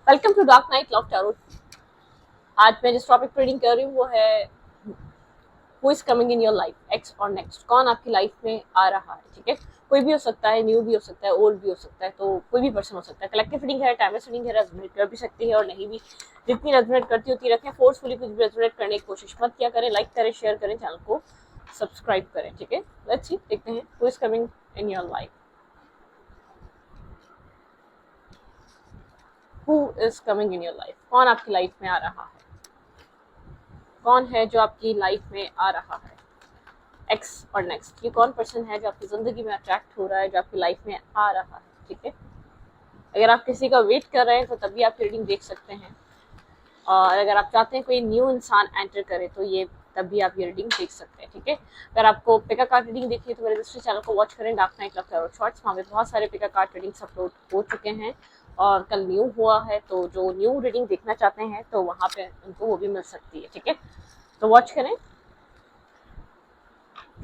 Welcome to dark night love tarot. आज मैं जिस टॉपिक पर रीडिंग कर रही हूँ वो है who is coming in your life, x और नेक्स्ट। कौन आपकी लाइफ में आ रहा है, ठीक है। कोई भी हो सकता है, न्यू भी हो सकता है, ओल्ड भी हो सकता है, तो कोई भी पर्सन हो सकता है। कलेक्टिव रीडिंग है, टाइमलेस रीडिंग है, रेजोनेट कर भी सकती है और नहीं भी। जितनी रेजोनेट करती होती रखें, फोर्सफुली कुछ भी रेजोनेट करने की कोशिश मत किया करें। लाइक करें, शेयर करें, चैनल को सब्सक्राइब करें, ठीक है। लेट्स सी, देखते हैं who is coming in your life. Who is coming in your life, कौन आपकी लाइफ में आ रहा है, कौन है जो आपकी लाइफ में आ रहा है। एक्स और नेक्स्ट, ये कौन पर्सन है जो आपकी जिंदगी में अट्रैक्ट हो रहा है, जो आपकी लाइफ में आ रहा है, ठीक है। अगर आप किसी का वेट कर रहे हैं तो तभी आप रीडिंग देख सकते हैं, और अगर आप चाहते हैं कोई न्यू इंसान एंटर करे तो ये तभी आप ये रीडिंग देख सकते हैं, ठीक है। अगर आपको पिका कार्ड रीडिंग देखनी है तो मेरे दूसरे चैनल को वॉच करें, dark night love tarot shorts. वहाँ पे बहुत सारे पिका कार्ड रीडिंग्स अपलोड हो चुके हैं और कल न्यू हुआ है, तो जो न्यू रीडिंग देखना चाहते हैं तो वहाँ पे उनको वो भी मिल सकती है, ठीक है। तो वॉच करें,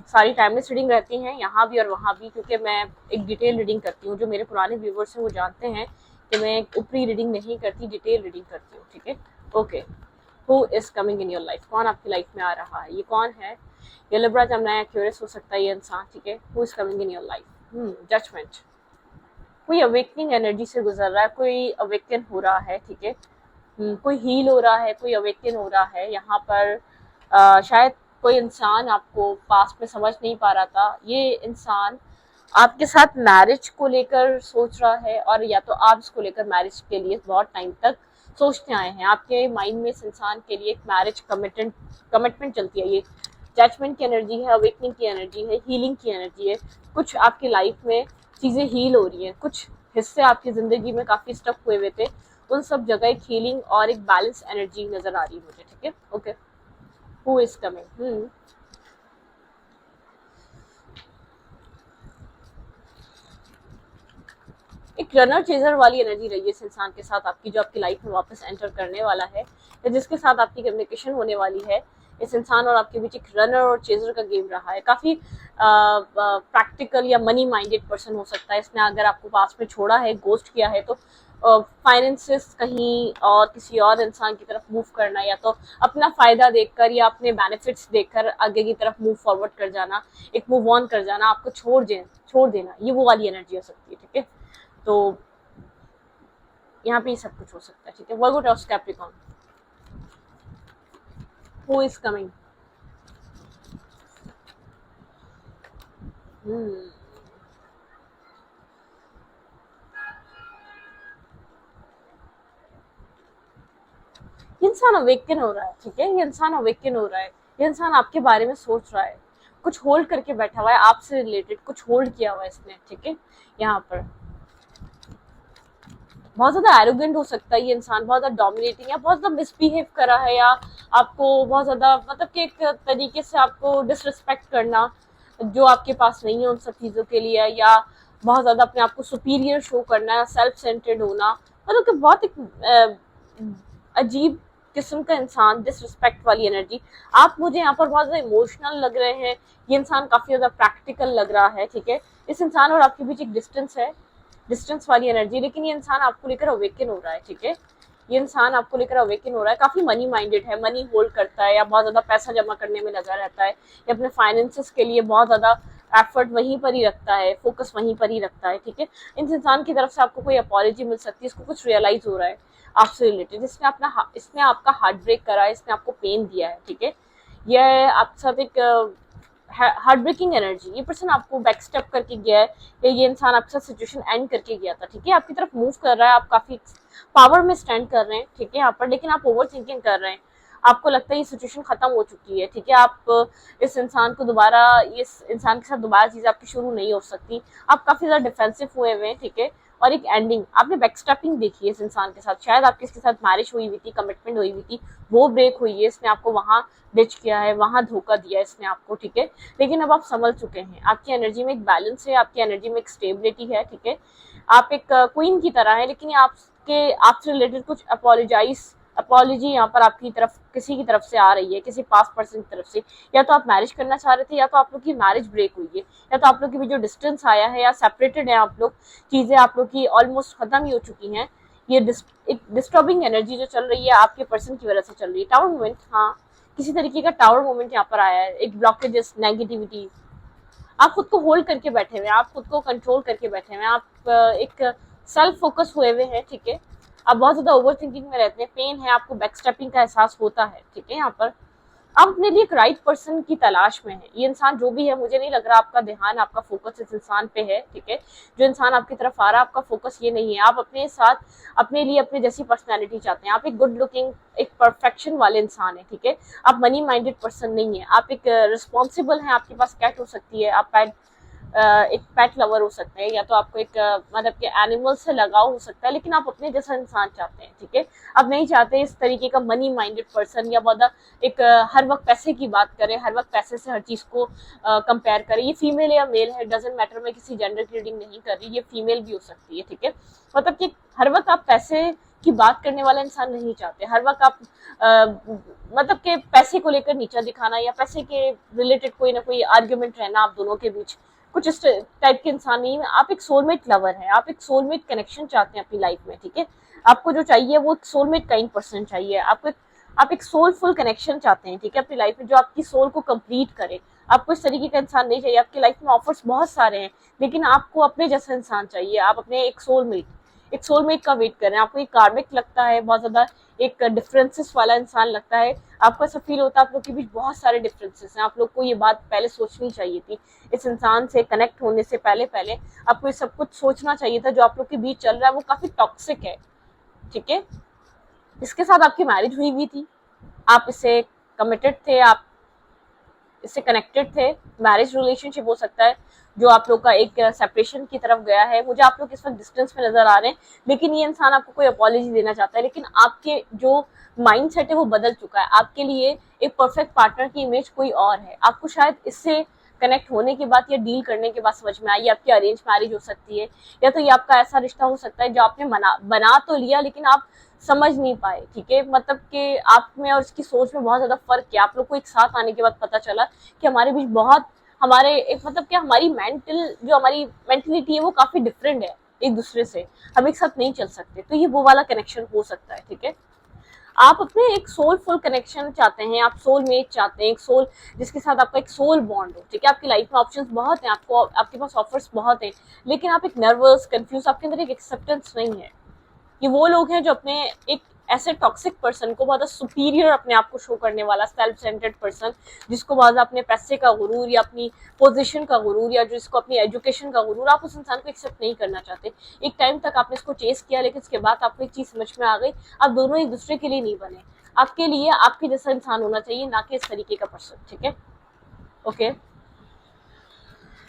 सारी टाइमलेस रीडिंग रहती हैं यहाँ भी और वहाँ भी, क्योंकि मैं एक डिटेल रीडिंग करती हूँ। जो मेरे पुराने व्यूवर्स हैं वो जानते हैं कि मैं एक ऊपरी रीडिंग नहीं करती, डिटेल रीडिंग करती हूँ, ठीक है। Okay, who is coming in your life, कौन आपकी लाइफ में आ रहा है, ये कौन है। ये लिब्रा, जमना, एक्यूरियस हो सकता है ये इंसान, ठीक है। Who is coming in your life, judgment. कोई अवेकनिंग एनर्जी से गुजर रहा है, कोई अवेकन हो रहा है, ठीक है। कोई हील हो रहा है, कोई अवेकन हो रहा है यहाँ पर। शायद कोई इंसान आपको पास्ट में समझ नहीं पा रहा था, ये इंसान आपके साथ मैरिज को लेकर सोच रहा है, और या तो आप इसको लेकर मैरिज के लिए बहुत टाइम तक सोचते आए हैं। आपके माइंड में इस इंसान के लिए एक मैरिज कमिटमेंट चलती है। ये जजमेंट की एनर्जी है, अवेकनिंग की एनर्जी है, हीलिंग की एनर्जी है। कुछ आपकी लाइफ में चीज़ें हील हो रही हैं, कुछ हिस्से आपकी ज़िंदगी में काफ़ी स्टक हुए हुए थे, उन सब जगह एक हीलिंग और एक बैलेंस एनर्जी नज़र आ रही है मुझे, ठीक है। Okay, who is coming. एक रनर चेजर वाली एनर्जी रही है इस इंसान के साथ आपकी, जो आपकी लाइफ में वापस एंटर करने वाला है, या जिसके साथ आपकी कम्युनिकेशन होने वाली है। इस इंसान और आपके बीच एक रनर और चेजर का गेम रहा है। काफी प्रैक्टिकल या मनी माइंडेड पर्सन हो सकता है। इसने अगर आपको पास में छोड़ा है, गोस्ट किया है, तो फाइनेंसेस कहीं और किसी और इंसान की तरफ मूव करना, या तो अपना फायदा देखकर या अपने बेनिफिट्स देखकर आगे की तरफ मूव फॉरवर्ड कर जाना, एक मूव ऑन कर जाना, आपको छोड़ देना, ये वो वाली एनर्जी हो सकती है, ठीक है। तो यहाँ पे सब कुछ हो सकता है, ठीक है। Virgo to Capricorn, who is coming. ये इंसान अवेकन हो रहा है, ठीक है। ये इंसान अवेकन हो रहा है, ये इंसान आपके बारे में सोच रहा है, कुछ होल्ड करके बैठा हुआ है आपसे रिलेटेड, कुछ होल्ड किया हुआ है इसने, ठीक है। यहाँ पर बहुत ज्यादा एरोगेंट हो सकता है ये इंसान, बहुत ज्यादा डोमिनेटिंग, या बहुत ज्यादा मिसबिहेव करा है, या आपको बहुत ज्यादा मतलब कि एक तरीके से आपको डिसरिस्पेक्ट करना जो आपके पास नहीं है उन सब चीजों के लिए, या बहुत ज्यादा अपने आप को सुपीरियर शो करना, या सेल्फ सेंटर्ड होना, मतलब कि बहुत एक अजीब किस्म का इंसान, डिसरिस्पेक्ट वाली एनर्जी। आप मुझे यहाँ पर बहुत ज्यादा इमोशनल लग रहे हैं, ये इंसान काफी ज्यादा प्रैक्टिकल लग रहा है, ठीक है। इस इंसान और आपके बीच एक डिस्टेंस है, डिस्टेंस वाली एनर्जी, लेकिन ये इंसान आपको लेकर अवेकन हो रहा है, ठीक है। ये इंसान आपको लेकर अवेकन हो रहा है, काफी मनी माइंडेड है, मनी होल्ड करता है, या बहुत ज्यादा पैसा जमा करने में लगा रहता है, या अपने फाइनेंसेस के लिए बहुत ज्यादा एफर्ट वहीं पर ही रखता है, फोकस वहीं पर ही रखता है, ठीक है। इस इंसान की तरफ से आपको कोई अपॉलॉजी मिल सकती है, इसको कुछ रियलाइज हो रहा है आपसे रिलेटेड, इसने आपका हार्ट ब्रेक करा है, इसने आपको पेन दिया है, ठीक है। यह आपके साथ एक हार्ट ब्रेकिंग एनर्जी, ये पर्सन आपको बैक स्टेप करके गया है, या ये इंसान आपके साथ सिचुएशन एंड करके गया था, ठीक है। आपकी तरफ मूव कर रहा है, आप काफी पावर में स्टैंड कर रहे हैं, ठीक है यहाँ पर, लेकिन आप ओवर थिंकिंग कर रहे हैं। आपको लगता है ये सिचुएशन खत्म हो चुकी है, ठीक है। आप इस इंसान के साथ दोबारा चीजें आपकी शुरू नहीं हो सकती। आप काफी ज्यादा डिफेंसिव हुए हुए हैं, ठीक है। और एक एंडिंग आपने बैकस्टेपिंग देखी है इस इंसान के साथ, शायद आपकी इसके साथ मैरिज हुई हुई थी, कमिटमेंट हुई हुई थी, वो ब्रेक हुई है, इसने आपको वहां डिच किया है, वहां धोखा दिया इसने आपको, ठीक है। लेकिन अब आप संभल चुके हैं, आपकी एनर्जी में एक बैलेंस है, आपकी एनर्जी में एक स्टेबिलिटी है, ठीक है। आप एक क्वीन की तरह है, लेकिन आपसे रिलेटेड कुछ अपॉलॉजी यहाँ पर आपकी तरफ किसी की तरफ से आ रही है, किसी पास पर्सन की तरफ से। या तो आप मैरिज करना चाह रहे थे, या तो आप लोग की मैरिज ब्रेक हुई है, या तो आप लोग के भी जो डिस्टेंस आया है, या सेपरेटेड है आप लोग, चीजें आप लोग की ऑलमोस्ट खत्म ही हो चुकी हैं। एक डिस्टर्बिंग एनर्जी जो चल रही है आपके पर्सन की वजह से चल रही है। टावर मोमेंट, हाँ किसी तरीके का टावर मोमेंट यहाँ पर आया है, एक ब्लॉकेजेस, नेगेटिविटी, आप खुद को होल्ड करके बैठे हुए हैं, आप खुद को कंट्रोल करके बैठे हुए हैं, आप एक सेल्फ फोकस हुए हुए हैं, ठीक है। आप बहुत ज्यादा ओवर थिंकिंग में रहते हैं, पेन है, आपको बैक स्टेपिंग का एहसास होता है, ठीक है। यहाँ पर आप अपने लिए एक राइट पर्सन की तलाश में है। ये इंसान जो भी है, मुझे नहीं लग रहा आपका ध्यान, आपका फोकस इस इंसान पे है, ठीक है। जो इंसान आपकी तरफ आ रहा है, आपका फोकस ये नहीं है। आप अपने साथ अपने लिए अपने जैसी पर्सनैलिटी चाहते हैं। आप एक गुड लुकिंग, एक परफेक्शन वाले इंसान है, ठीक है। आप मनी माइंडेड पर्सन नहीं है। आप एक रिस्पॉन्सिबल हैं, आपके पास कैट हो सकती है, आप एक पेट लवर हो सकते हैं, या तो आपको एक मतलब के एनिमल से लगाव हो सकता है, लेकिन आप अपने जैसा इंसान चाहते हैं, ठीक है। आप नहीं चाहते इस तरीके का मनी माइंडेड पर्सन, या बहुत एक हर वक्त पैसे की बात करें, हर वक्त पैसे से हर चीज को कंपेयर करें। ये फीमेल या मेल है, डजेंट मैटर, मैं किसी जेंडर की रीडिंग नहीं कर रही, ये फीमेल भी हो सकती है, ठीक है। मतलब कि हर वक्त आप पैसे की बात करने वाला इंसान नहीं चाहते। हर वक्त आप मतलब के पैसे को लेकर नीचा दिखाना, या पैसे के रिलेटेड कोई ना कोई आर्ग्यूमेंट रहना आप दोनों के बीच, कुछ इस टाइप के इंसान नहीं है। आप एक सोलमेट लवर है, आप एक सोलमेट कनेक्शन चाहते हैं अपनी लाइफ में, ठीक है। आपको जो चाहिए वो एक सोलमेट काइंड पर्सन चाहिए। आप एक सोलफुल कनेक्शन चाहते हैं, ठीक है, अपनी लाइफ में, जो आपकी सोल को कंप्लीट करे। आपको इस तरीके का इंसान नहीं चाहिए। आपकी लाइफ में ऑफर्स बहुत सारे हैं, लेकिन आपको अपने जैसा इंसान चाहिए। आप अपने एक सोलमेट का वेट कर रहे हैं। आपको एक कार्मिक लगता है, बहुत ज्यादा एक डिफरेंसेस वाला इंसान लगता है। आपको ऐसा फील होता है आप लोग के बीच बहुत सारे डिफरेंसेस हैं। आप लोग को ये बात पहले सोचनी चाहिए थी। इस इंसान से कनेक्ट होने से पहले पहले आपको ये सब कुछ सोचना चाहिए था। जो आप लोग के बीच चल रहा है वो काफी टॉक्सिक है, ठीक है। इसके साथ आपकी मैरिज हुई हुई थी, आप इससे कमिटेड थे, आप इससे कनेक्टेड थे। मैरिज रिलेशनशिप हो सकता है जो आप लोग का एक सेपरेशन की तरफ गया है। मुझे आप लोग इस वक्त डिस्टेंस में नजर आ रहे हैं, लेकिन ये इंसान आपको कोई अपॉलॉजी देना चाहता है, लेकिन आपके जो माइंडसेट है वो बदल चुका है। आपके लिए एक परफेक्ट पार्टनर की इमेज कोई और है। आपको शायद इससे कनेक्ट होने के बाद या डील करने के बाद समझ में आई आपकी अरेंज मैरिज हो सकती है, या तो ये आपका ऐसा रिश्ता हो सकता है जो आपने बना तो लिया, लेकिन आप समझ नहीं पाए, ठीक है। मतलब कि आप में और इसकी सोच में बहुत ज्यादा फर्क है। आप लोग को एक साथ आने के बाद पता चला कि हमारे बीच बहुत हमारे एक मतलब कि हमारी हमारी मेंटलिटी है वो काफी डिफरेंट है एक दूसरे से। हम एक साथ नहीं चल सकते। तो ये वो वाला कनेक्शन हो सकता है, ठीक है। आप अपने एक सोलफुल कनेक्शन चाहते हैं, आप सोलमेट चाहते हैं, एक सोल जिसके साथ आपका एक सोल बॉन्ड हो, ठीक है। आपकी लाइफ में ऑप्शंस बहुत हैं, आपके पास ऑफर्स बहुत हैं, लेकिन आप एक नर्वस, कंफ्यूज, आपके अंदर एक एक्सेप्टेंस नहीं है। ये वो लोग हैं जो अपने एक ऐसे टॉक्सिक पर्सन को, बहुत सुपीरियर अपने आप को शो करने वाला सेल्फ सेंटर्ड पर्सन, जिसको बहुत अपने पैसे का गुरूर या अपनी पोजीशन का गुरूर, या जिसको अपनी एजुकेशन का गुरूर, आप उस इंसान को एक्सेप्ट नहीं करना चाहते। एक टाइम तक आपने इसको चेस किया, लेकिन उसके बाद आपको एक चीज समझ में आ गई, आप दोनों एक दूसरे के लिए नहीं बने। आपके लिए आपके जैसा इंसान होना चाहिए, ना कि इस तरीके का पर्सन, ठीक है। ओके,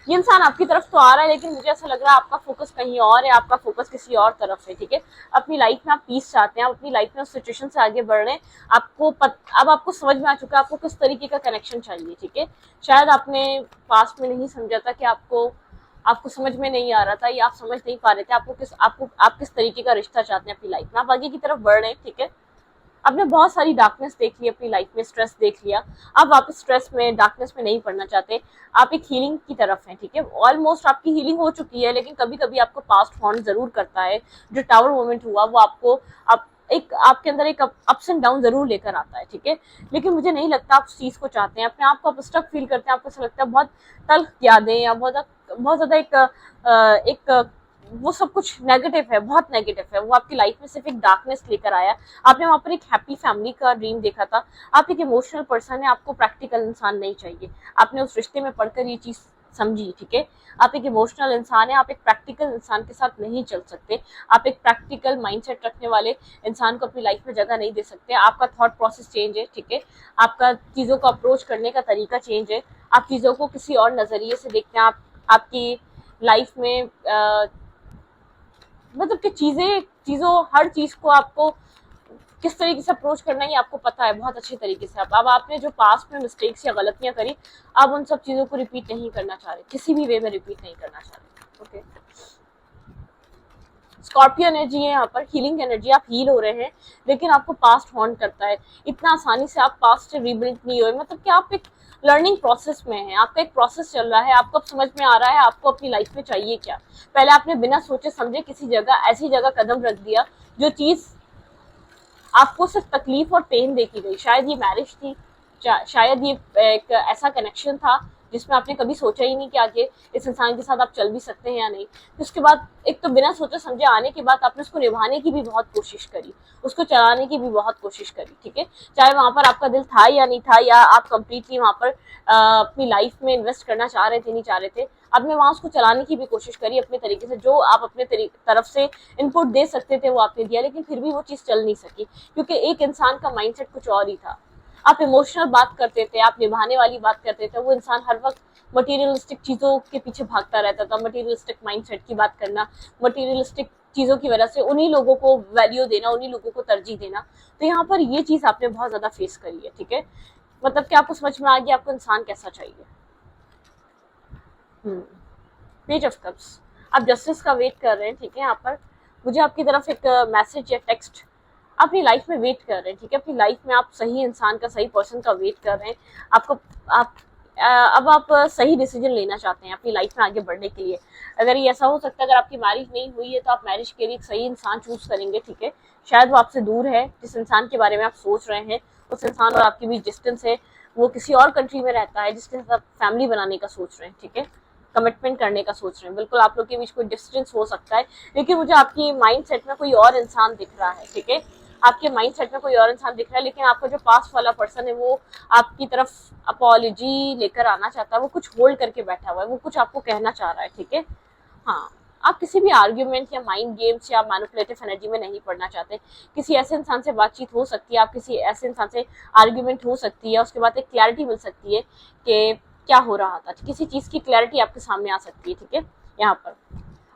ये इंसान आपकी तरफ तो आ रहा है, लेकिन मुझे ऐसा लग रहा है आपका फोकस कहीं और है, आपका फोकस किसी और तरफ है, ठीक है। अपनी लाइफ में आप पीस चाहते हैं, आप अपनी लाइफ में उस सिचुएशन से आगे बढ़ रहे हैं। अब आपको समझ में आ चुका है आपको किस तरीके का कनेक्शन चाहिए, ठीक है। शायद आपने पास्ट में नहीं समझा था कि आपको समझ में नहीं आ रहा था, या आप समझ नहीं पा रहे थे आप किस तरीके का रिश्ता चाहते हैं अपनी लाइफ में। आप आगे की तरफ बढ़ रहे हैं, ठीक है। आपने बहुत सारी डार्कनेस देख ली अपनी लाइफ में, स्ट्रेस देख लिया। आप वापस स्ट्रेस में, डार्कनेस में नहीं पड़ना चाहते। आप एक हीलिंग की तरफ हैं, ठीक है। ऑलमोस्ट आपकी हीलिंग हो चुकी है, लेकिन कभी कभी आपको पास्ट हॉन्ट जरूर करता है। जो टावर मोमेंट हुआ वो आपके अंदर एक अप्स एंड डाउन जरूर लेकर आता है, ठीक है। लेकिन मुझे नहीं लगता आप उस चीज को चाहते हैं। अपने आप को आप स्टक फील करते हैं, आपको ऐसा लगता है बहुत तल्ख यादें, या बहुत ज्यादा एक वो सब कुछ नेगेटिव है, बहुत नेगेटिव है। वो आपकी लाइफ में सिर्फ एक डार्कनेस लेकर आया। आपने वहां पर एक हैप्पी फैमिली का ड्रीम देखा था। आप एक इमोशनल पर्सन है, आपको प्रैक्टिकल इंसान नहीं चाहिए। आपने उस रिश्ते में पढ़कर ये चीज समझी, ठीक है। आप एक इमोशनल इंसान है, आप एक प्रैक्टिकल इंसान के साथ नहीं चल सकते। आप एक प्रैक्टिकल माइंडसेट रखने वाले इंसान को अपनी लाइफ में जगह नहीं दे सकते। आपका थॉट प्रोसेस चेंज है, ठीक है। आपका चीजों को अप्रोच करने का तरीका चेंज है। आप चीजों को किसी और नजरिए से देखते हैं। आपकी लाइफ में मतलब कि हर चीज को आपको किस तरीके से अप्रोच करना है आपको पता है बहुत अच्छे तरीके से। अब आपने जो पास्ट में मिस्टेक्स या गलतियां करी, आप उन सब चीजों को रिपीट नहीं करना चाह रहे, किसी भी वे में रिपीट नहीं करना चाह रहे, ओके। स्कॉर्पियो एनर्जी है यहाँ पर, हीलिंग एनर्जी। आप हील हो रहे हैं, लेकिन आपको पास्ट हॉन्ट करता है। इतना आसानी से आप पास्ट से रीबिल्ड नहीं हुए। मतलब कि आप एक लर्निंग प्रोसेस में है, आपका एक प्रोसेस चल रहा है। आपको अब समझ में आ रहा है आपको अपनी लाइफ में चाहिए क्या। पहले आपने बिना सोचे समझे ऐसी जगह कदम रख दिया जो चीज़ आपको सिर्फ तकलीफ और पेन देखी गई, शायद ये मैरिज थी, शायद ये एक ऐसा कनेक्शन था जिसमें आपने कभी सोचा ही नहीं कि आगे इस इंसान के साथ आप चल भी सकते हैं या नहीं। तो उसके बाद एक तो बिना सोचे समझे आने के बाद आपने उसको निभाने की भी बहुत कोशिश करी, उसको चलाने की भी बहुत कोशिश करी, ठीक है। चाहे वहां पर आपका दिल था या नहीं था, या आप कंप्लीटली वहां पर अपनी लाइफ में इन्वेस्ट करना चाह रहे थे नहीं चाह रहे थे, आपने वहां उसको चलाने की भी कोशिश करी अपने तरीके से, जो आप अपने तरफ से इनपुट दे सकते थे वो आपने दिया, लेकिन फिर भी वो चीज़ चल नहीं सकी, क्योंकि एक इंसान का माइंडसेट कुछ और ही था। आप इमोशनल बात करते थे, आप निभाने वाली बात करते थे, वो इंसान हर वक्त मटेरियलिस्टिक चीज़ों के पीछे भागता रहता था। मटेरियलिस्टिक माइंडसेट की बात करना, मटेरियलिस्टिक चीज़ों की वजह से उन्हीं लोगों को वैल्यू देना, उन्हीं लोगों को तरजीह देना। तो यहाँ पर ये चीज़ आपने बहुत ज़्यादा फेस करी है, ठीक है। मतलब कि आपको समझ में आ गया आपको इंसान कैसा चाहिए। पेज ऑफ कप्स, आप जस्टिस का वेट कर रहे हैं, ठीक है। यहाँ पर मुझे आपकी तरफ एक मैसेज या टेक्स्ट, अपनी लाइफ में वेट कर रहे हैं, ठीक है। अपनी लाइफ में आप सही इंसान का, सही पर्सन का वेट कर रहे हैं। आपको आप अब आप सही डिसीजन लेना चाहते हैं अपनी लाइफ में आगे बढ़ने के लिए। अगर ये ऐसा हो सकता है, अगर आपकी मैरिज नहीं हुई है तो आप मैरिज के लिए एक सही इंसान चूज करेंगे, ठीक है। शायद वो आपसे दूर है, जिस इंसान के बारे में आप सोच रहे हैं उस इंसान और आपके बीच डिस्टेंस है, वो किसी और कंट्री में रहता है जिसके साथ आप फैमिली बनाने का सोच रहे हैं, ठीक है, कमिटमेंट करने का सोच रहे हैं। बिल्कुल आप लोग के बीच कोई डिस्टेंस हो सकता है, लेकिन मुझे आपकी माइंड सेट में कोई और इंसान दिख रहा है, ठीक है। आपके माइंड सेट में कोई और इंसान दिख रहा है, लेकिन आपका जो पास्ट वाला पर्सन है वो आपकी तरफ अपॉलॉजी लेकर आना चाहता है, वो कुछ होल्ड करके बैठा हुआ है, वो कुछ आपको कहना चाह रहा है, ठीक है। हाँ, आप किसी भी आर्ग्यूमेंट या माइंड गेम्स या मैनिपुलेटिव एनर्जी में नहीं पड़ना चाहते। किसी ऐसे इंसान से बातचीत हो सकती है, आप किसी ऐसे इंसान से आर्ग्यूमेंट हो सकती है, उसके बाद एक क्लैरिटी मिल सकती है कि क्या हो रहा था, किसी चीज़ की क्लैरिटी आपके सामने आ सकती है, ठीक है। यहाँ पर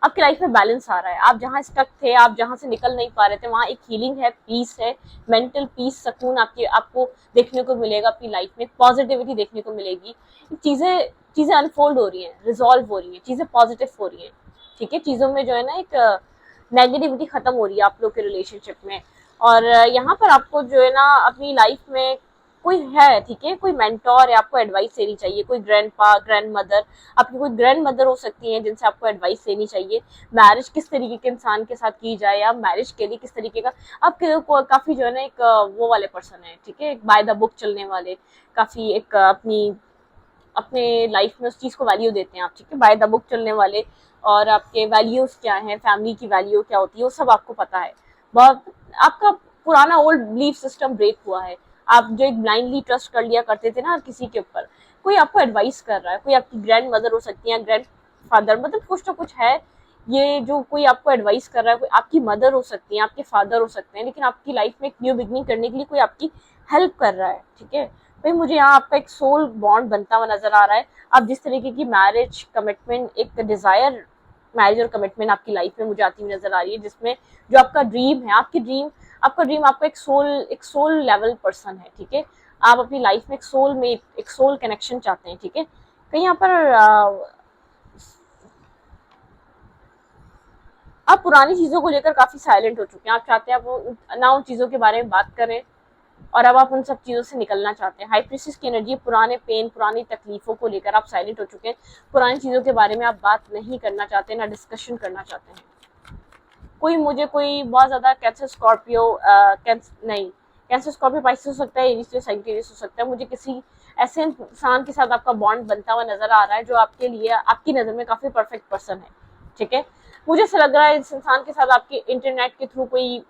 आपकी लाइफ में बैलेंस आ रहा है, आप जहाँ स्टक थे, आप जहाँ से निकल नहीं पा रहे थे, वहाँ एक हीलिंग है, पीस है, मेंटल पीस, सुकून आपको देखने को मिलेगा अपनी लाइफ में, पॉजिटिविटी देखने को मिलेगी। चीज़ें चीज़ें अनफोल्ड हो रही हैं, रिजॉल्व हो रही हैं, चीज़ें पॉजिटिव हो रही हैं, ठीक है। चीज़ों में जो है ना एक नेगेटिविटी खत्म हो रही है आप लोग के रिलेशनशिप में। और यहाँ पर आपको जो है ना अपनी लाइफ में कोई है, ठीक है, कोई मेंटोर है, आपको एडवाइस देनी चाहिए, कोई ग्रैंडपा, ग्रैंड मदर, आपकी कोई ग्रैंड मदर हो सकती है जिनसे आपको एडवाइस लेनी चाहिए। मैरिज किस तरीके के इंसान के साथ की जाए, या मैरिज के लिए किस तरीके का, आप काफी जो है ना एक वो वाले पर्सन है, ठीक है, एक बाय द बुक चलने वाले, काफी एक अपने लाइफ में उस चीज को वैल्यू देते हैं आप, ठीक है, बाय द बुक चलने वाले। और आपके वैल्यूज क्या हैं, फैमिली की वैल्यू क्या होती है, वो सब आपको पता है। बहुत आपका पुराना ओल्ड बिलीफ सिस्टम ब्रेक हुआ है। आप जो एक ब्लाइंडली ट्रस्ट कर लिया करते थे ना हर किसी के ऊपर, कोई आपको एडवाइस कर रहा है, कोई आपकी ग्रैंड मदर हो सकती है, ग्रैंड फादर, मतलब कुछ तो कुछ है ये जो कोई आपको एडवाइस कर रहा है, कोई आपकी मदर हो सकती है, आपके फादर हो सकते हैं, लेकिन आपकी लाइफ में एक न्यू बिगनिंग करने के लिए कोई आपकी हेल्प कर रहा है, ठीक है। भाई मुझे यहाँ आपका एक सोल बॉन्ड बनता हुआ नजर आ रहा है। आप जिस तरीके की मैरिज कमिटमेंट, एक डिजायर मैरिज और कमिटमेंट आपकी लाइफ में मुझे आती हुई नजर आ रही है, जिसमें जो आपका ड्रीम है, आपका ड्रीम आपका एक सोल लेवल पर्सन है, ठीक है। आप अपनी लाइफ में एक सोल कनेक्शन चाहते हैं, ठीक है। कहीं यहाँ पर आप पुरानी चीजों को लेकर काफी साइलेंट हो चुके हैं। आप चाहते हैं आप ना उन चीजों के बारे में बात करें, और अब आप उन सब चीज़ों से निकलना चाहते हैं। हाई प्रीस्टेस की एनर्जी, पुराने पेन, पुरानी तकलीफों को लेकर आप साइलेंट हो चुके हैं, पुरानी चीज़ों के बारे में आप बात नहीं करना चाहते, ना डिस्कशन करना चाहते हैं। कोई बहुत ज़्यादा cancer Scorpio cancer Scorpio Pisces हो सकता है, एरीज सैजिटेरियस हो सकता है। मुझे किसी ऐसे इंसान के साथ आपका बॉन्ड बनता हुआ नजर आ रहा है जो आपके लिए, आपकी नज़र में काफ़ी परफेक्ट पर्सन है, ठीक है। मुझे ऐसा लग रहा है इस इंसान के साथ आपके इंटरनेट के थ्रू कोई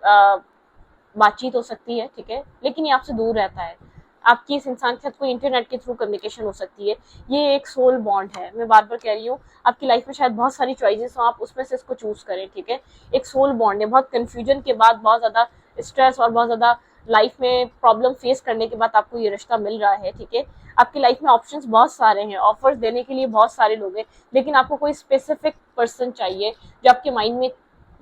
बातचीत हो सकती है, ठीक है, लेकिन ये आपसे दूर रहता है। आपकी इस इंसान के साथ कोई इंटरनेट के थ्रू कम्युनिकेशन हो सकती है। ये एक सोल बॉन्ड है। मैं बार बार कह रही हूँ, आपकी लाइफ में शायद बहुत सारी चॉइसेस हो, आप उसमें से इसको चूज करें, ठीक है। एक सोल बॉन्ड है। बहुत कन्फ्यूजन के बाद, बहुत ज़्यादा स्ट्रेस और बहुत ज़्यादा लाइफ में प्रॉब्लम फेस करने के बाद आपको ये रिश्ता मिल रहा है, ठीक है। आपकी लाइफ में ऑप्शंस बहुत सारे हैं, ऑफर्स देने के लिए बहुत सारे लोग हैं, लेकिन आपको कोई स्पेसिफिक पर्सन चाहिए जो आपके माइंड में,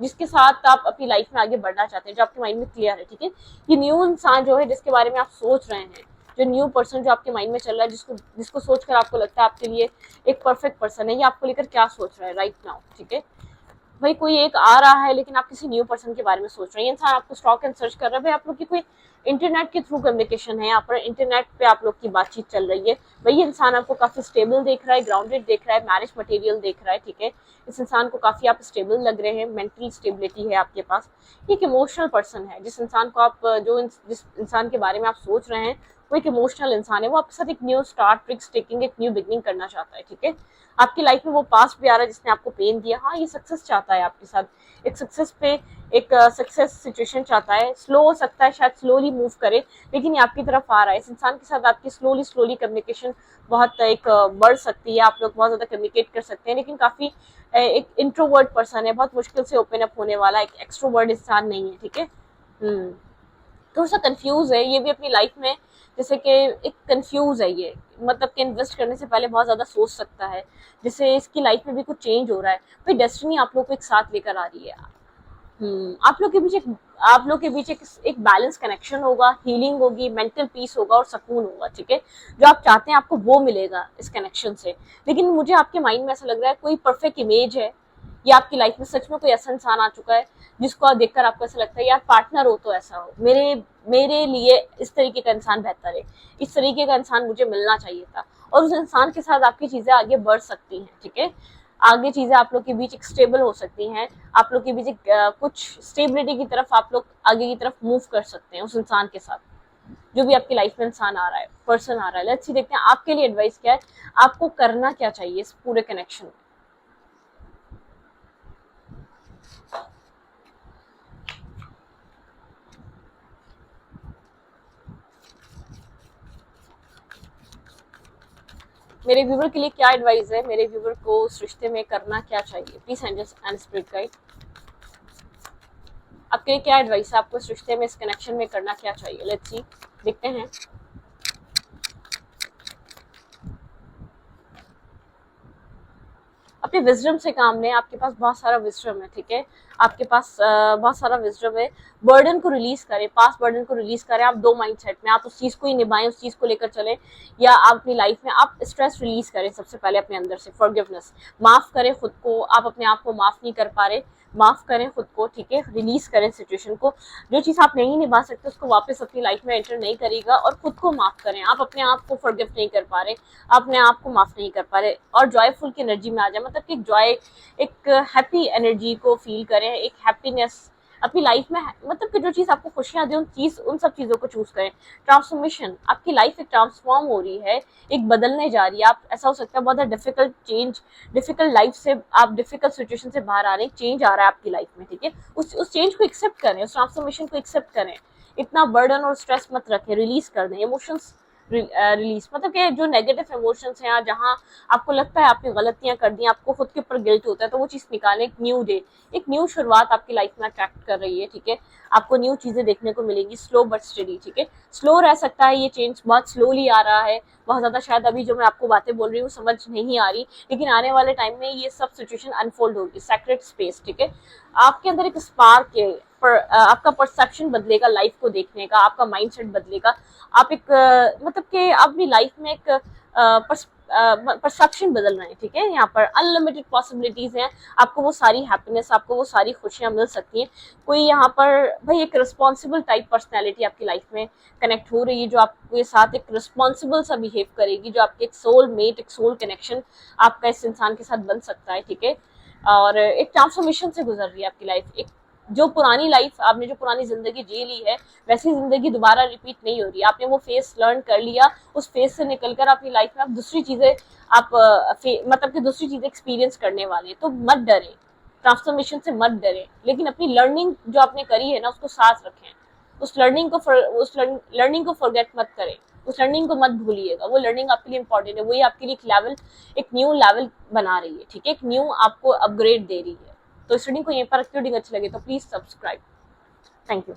जिसके साथ आप अपनी लाइफ में आगे बढ़ना चाहते हैं, जो आपके माइंड में क्लियर है, ठीक है। ये न्यू इंसान जो है जिसके बारे में आप सोच रहे हैं, जो न्यू पर्सन जो आपके माइंड में चल रहा है, जिसको सोचकर आपको लगता है आपके लिए एक परफेक्ट पर्सन है, ये आपको लेकर क्या सोच रहा है राइट नाउ, ठीक है। भाई कोई एक आ रहा है लेकिन आप किसी न्यू पर्सन के बारे में सोच रहे हैं, इंसान आपको स्टॉक एंड सर्च कर रहा है, भाई आप लोग की कोई इंटरनेट के थ्रू कम्युनिकेशन है, यहाँ पर इंटरनेट पे आप लोग की बातचीत चल रही है, भाई इंसान आपको काफी स्टेबल देख रहा है, ग्राउंडेड देख रहा है, मैरिज मटेरियल देख रहा है, ठीक है, इस इंसान को काफी आप स्टेबल लग रहे हैं, मेंटल स्टेबिलिटी है आपके पास, एक इमोशनल पर्सन है, जिस इंसान को आप जिस इंसान के बारे में आप सोच रहे हैं वो एक इमोशनल इंसान है, वो आपके साथ एक न्यू स्टार्ट, ट्रिक्स टेकिंग, एक न्यू बिगनिंग करना चाहता है, ठीक है, आपकी लाइफ में वो पास भी आ रहा है जिसने आपको पेन दिया, हाँ ये सक्सेस चाहता है आपके साथ, एक सक्सेस पे एक सक्सेस सिचुएशन चाहता है, स्लो हो सकता है, शायद स्लोली मूव करे, लेकिन ये आपकी तरफ आ रहा है, इस इंसान के साथ आपकी स्लोली स्लोली कम्युनिकेशन बहुत एक बढ़ सकती है, आप लोग बहुत ज्यादा कम्युनिकेट कर सकते हैं, लेकिन काफी एक इंट्रोवर्ट पर्सन है, बहुत मुश्किल से ओपन अप होने वाला, एक एक्सट्रोवर्ट इंसान नहीं है, ठीक है। थोड़ा सा कंफ्यूज है ये भी अपनी लाइफ में, जैसे कि एक कंफ्यूज है ये, मतलब कि इन्वेस्ट करने से पहले बहुत ज्यादा सोच सकता है, जैसे इसकी लाइफ में भी कुछ चेंज हो रहा है, भाई डेस्टिनी आप लोग को एक साथ लेकर आ रही है, आप लोग के बीच एक बैलेंस कनेक्शन होगा, हीलिंग होगी, मेंटल पीस होगा और सुकून होगा, ठीक है, जो आप चाहते हैं आपको वो मिलेगा इस कनेक्शन से, लेकिन मुझे आपके माइंड में ऐसा लग रहा है कोई परफेक्ट इमेज है, या आपकी लाइफ में सच में कोई ऐसा इंसान आ चुका है जिसको आप देखकर आपको ऐसा लगता है यार पार्टनर हो तो ऐसा हो, मेरे लिए इस तरीके का इंसान बेहतर है, इस तरीके का इंसान मुझे मिलना चाहिए था, और उस इंसान के साथ आपकी चीजें आगे बढ़ सकती हैं, ठीक है, आगे चीजें आप लोग के बीच एक स्टेबल हो सकती हैं, आप लोग के बीच एक कुछ स्टेबिलिटी की तरफ आप लोग आगे की तरफ मूव कर सकते हैं उस इंसान के साथ, जो भी आपकी लाइफ में इंसान आ रहा है, पर्सन आ रहा है। लेट्स सी देखते हैं आपके लिए एडवाइस क्या है, आपको करना क्या चाहिए इस पूरे कनेक्शन में। मेरे व्यूवर के लिए क्या एडवाइस है, मेरे व्यूवर को उस रिश्ते में करना क्या चाहिए, please angels and spirit guide, आपके लिए क्या एडवाइस है, आपको इस रिश्ते में, इस कनेक्शन में करना क्या चाहिए, लेट्स सी देखते हैं। अपने विजडम से काम लें, आपके पास बहुत सारा विजडम है, ठीक है, आपके पास बहुत सारा विजडम है, बर्डन को रिलीज करें, पास बर्डन को रिलीज करें, आप दो माइंडसेट में, आप उस चीज को ही निभाएं, उस चीज को लेकर चलें, या आप अपनी लाइफ में आप स्ट्रेस रिलीज करें, सबसे पहले अपने अंदर से फॉरगिवनेस, माफ करें खुद को, आप अपने आप को माफ नहीं कर पा रहे, माफ करें खुद को, ठीक है, रिलीज करें सिचुएशन को, जो चीज आप नहीं निभा सकते उसको वापस अपनी लाइफ में एंटर नहीं करेगा, और खुद को माफ करें, आप अपने आप को फॉरगिव नहीं कर पा रहे, अपने आप को माफ नहीं कर पा रहे, और जॉयफुल की एनर्जी में आ जाए, मतलब कि जॉय, एक हैप्पी एनर्जी को फील करें, एक हैप्पीनेस अपनी लाइफ में, मतलब कि जो चीज आपको खुशियां दे उन सब चीजों को चूज करें, ट्रांसफॉर्मेशन, आपकी लाइफ एक ट्रांसफॉर्म हो रही है, एक बदलने जा रही है, आप ऐसा हो सकता है बहुत डिफिकल्ट चेंज, डिफिकल्ट लाइफ से आप डिफिकल्ट सिचुएशन से बाहर आ रहे हैं, चेंज आ रहा है आपकी लाइफ में, ठीक है, उस चेंज को एक्सेप्ट करें, उस ट्रांसफॉर्मेशन को एक्सेप्ट करें, इतना बर्डन और स्ट्रेस मत रखें, रिलीज कर दें इमोशंस, रिलीज, मतलब कि जो नेगेटिव इमोशंस हैं, जहाँ आपको लगता है आपने गलतियां कर दी, आपको खुद के ऊपर गिल्ट होता है, तो वो चीज निकालें, एक न्यू डे, एक न्यू शुरुआत आपकी लाइफ में अट्रैक्ट कर रही है, ठीक है, आपको न्यू चीजें देखने को मिलेंगी, स्लो बट स्टडी, ठीक है, स्लो रह सकता है ये चेंज, बहुत स्लोली आ रहा है, बहुत ज्यादा शायद अभी जो मैं आपको बातें बोल रही हूँ समझ नहीं आ रही, लेकिन आने वाले टाइम में ये सब सिचुएशन अनफोल्ड होगी, सेक्रेट स्पेस, ठीक है, आपके अंदर एक स्पार्क है, आपका परसेप्शन बदलेगा लाइफ को देखने का, आपका माइंडसेट बदलेगा, आप एक मतलब कि अपनी लाइफ में एक परसेप्शन बदल रहे हैं, ठीक है, यहाँ पर अनलिमिटेड पॉसिबिलिटीज हैं, आपको वो सारी हैप्पीनेस, आपको वो सारी खुशियां मिल सकती हैं, कोई यहाँ पर भाई एक रिस्पॉन्सिबल टाइप पर्सनैलिटी आपकी लाइफ में कनेक्ट हो रही है, जो आपके साथ एक रिस्पॉन्सिबल सा बिहेव करेगी, जो आपके एक सोल मेट, एक सोल कनेक्शन आपका इस इंसान के साथ बन सकता है, ठीक है, और एक ट्रांसफॉर्मेशन से गुजर रही है आपकी लाइफ, एक जो पुरानी लाइफ आपने, जो पुरानी जिंदगी जी ली है, वैसी जिंदगी दोबारा रिपीट नहीं हो रही, आपने वो फेस लर्न कर लिया, उस फेस से निकलकर अपनी लाइफ में आप दूसरी चीजें, आप मतलब कि दूसरी चीजें एक्सपीरियंस करने वाले हैं, तो मत डरें, ट्रांसफॉर्मेशन से मत डरें, लेकिन अपनी लर्निंग जो आपने करी है ना उसको साथ रखें, उस लर्निंग को फॉरगेट मत करें, उस लर्निंग को मत भूलिएगा, वो लर्निंग आपके लिए इंपॉर्टेंट है, वही आपके लिए एक लेवल, एक न्यू लेवल बना रही है, ठीक है, एक न्यू आपको अपग्रेड दे रही है, तो इस रीडिंग को यहीं पर, रीडिंग अच्छी लगे तो प्लीज सब्सक्राइब, थैंक यू।